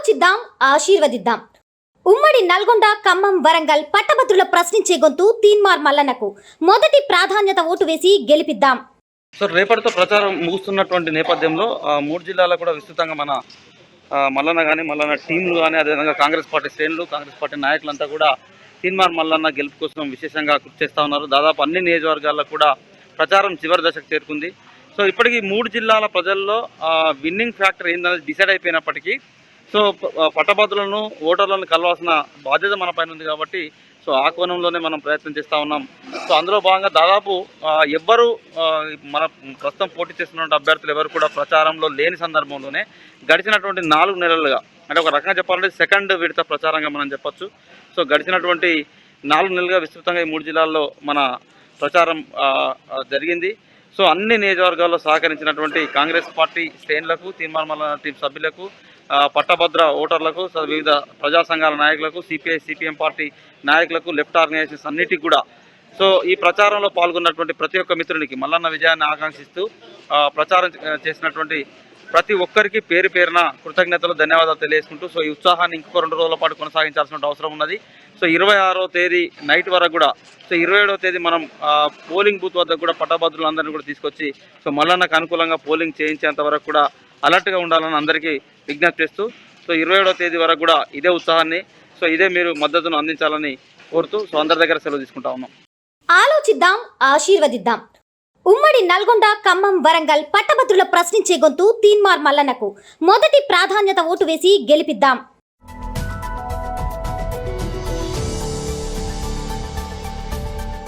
ఆలోచిద్దాం, ఆశీర్వదిద్దాం. ఉమ్మడి నల్గొండ, ఖమ్మం, వరంగల్ పట్టభద్రుల ప్రశ్నించే గొంతు తీన్మార్ మల్లన్నకు మొదటి ప్రాధాన్యత ఓటు వేసి గెలిపిద్దాం. సో రేపటితో ప్రచారం ముగుస్తున్నటువంటి నేపథ్యంలో మూడు జిల్లాలో కూడా విస్తృతంగా మన మల్లన్న కానీ మల్లన్న టీంలు కానీ అదేవిధంగా కాంగ్రెస్ పార్టీ శ్రేణులు కాంగ్రెస్ పార్టీ నాయకులంతా కూడా తీన్మార్ మల్లన్న గెలుపు కోసం విశేషంగా కృషి చేస్తూ ఉన్నారు. దాదాపు అన్ని నియోజకవర్గాల్లో కూడా ప్రచారం చివరి దశకు చేరుకుంది. సో ఇప్పటికీ మూడు జిల్లాల ప్రజల్లో విన్నింగ్ ఫ్యాక్టర్ ఏందనేది డిసైడ్ అయిపోయినప్పటికీ సో పట్టభద్రులను ఓటర్లను కలవాల్సిన బాధ్యత మన పైన ఉంది కాబట్టి సో ఆ కోణంలోనే మనం ప్రయత్నం చేస్తూ ఉన్నాం. సో అందులో భాగంగా దాదాపు ఎవ్వరు మన ప్రస్తుతం పోటీ చేస్తున్న అభ్యర్థులు ఎవరు కూడా ప్రచారంలో లేని సందర్భంలోనే గడిచినటువంటి 4 నెలలుగా, అంటే ఒక రకంగా చెప్పాలంటే సెకండ్ విడత ప్రచారంగా మనం చెప్పొచ్చు. సో గడిచినటువంటి 4 నెలలుగా విస్తృతంగా ఈ మూడు జిల్లాల్లో మన ప్రచారం జరిగింది. సో అన్ని నియోజకవర్గాల్లో సహకరించినటువంటి కాంగ్రెస్ పార్టీ శ్రేణులకు, తీన్మార్ మల్లన్న టీం సభ్యులకు, పట్టభద్ర ఓటర్లకు, వివిధ ప్రజా సంఘాల నాయకులకు, సిపిఐ సిపిఎం పార్టీ నాయకులకు, లెఫ్ట్ ఆర్గనైజేషన్స్ అన్నిటికీ కూడా సో ఈ ప్రచారంలో పాల్గొన్నటువంటి ప్రతి ఒక్క మిత్రునికి మల్లన్న విజయాన్ని ఆకాంక్షిస్తూ ప్రచారం చేసినటువంటి ప్రతి ఒక్కరికి పేరు పేరున కృతజ్ఞతలు, ధన్యవాదాలు తెలియజేసుకుంటూ సో ఈ ఉత్సాహాన్ని ఇంకొక 2 రోజుల పాటు కొనసాగించాల్సిన అవసరం ఉన్నది. సో 26వ తేదీ నైట్ వరకు కూడా, సో 27వ తేదీ మనం పోలింగ్ బూత్ వద్ద కూడా పట్టభద్రులందరినీ కూడా తీసుకొచ్చి సో మల్లన్నకు అనుకూలంగా పోలింగ్ చేయించేంత వరకు కూడా అలర్ట్గా ఉండాలని అందరికీ విజ్ఞప్తి చేస్తూ సో 27వ తేదీ వరకు కూడా ఇదే ఉత్సాహాన్ని, సో ఇదే మీరు మద్దతును అందించాలని కోరుతూ సో అందరి దగ్గర సెలవు తీసుకుంటా ఉన్నాం. ఆలోచిద్దాం, ఆశీర్వదిద్దాం. ఉమ్మడి నల్గొండ, ఖమ్మం, వరంగల్ పట్టభద్రుల ప్రశ్నించే గొంతు తీన్మార్ మల్లన్నకు మొదటి ప్రాధాన్యత ఓటు వేసి గెలిపిద్దాం.